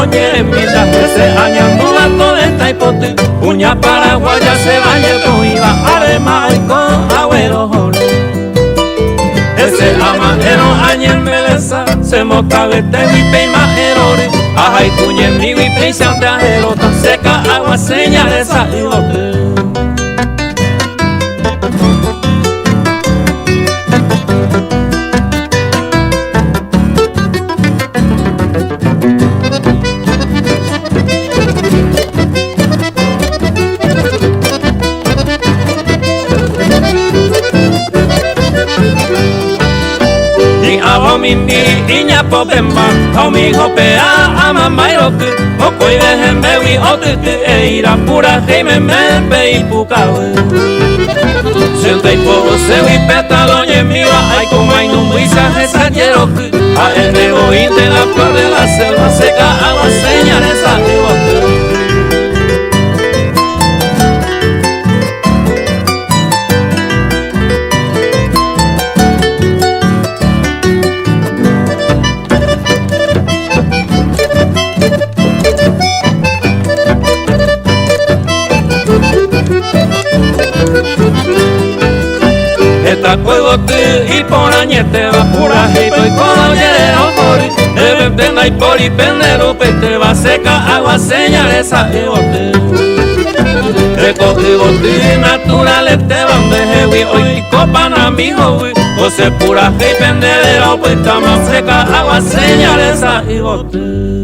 oye, mira, ese año todo de taipote, uña paraguaya se baña con iba, además con agüero jole. Ese amanero añen beleza, se moca vete mi peima erore, ajá y cuñe mi peisa de ajero, tan seca agua seña de salivote. Mimi iña popemba, o mi hopea a mamá y roque, o coi dejen bewi o te e ira pura heime me y pucawe. Senta y poco se vi pétalo y mi va, ay como hay no muy esa quiero que a el nego de la flor de la selva seca agua señal esa divote. Y por añete va pura y voy con lleno por debe tener y por y pendero pete va seca agua señales a bote recoge bote naturales te van de heavy hoy copan a mi joven o se pura y pendero pues está más seca agua señales a bote.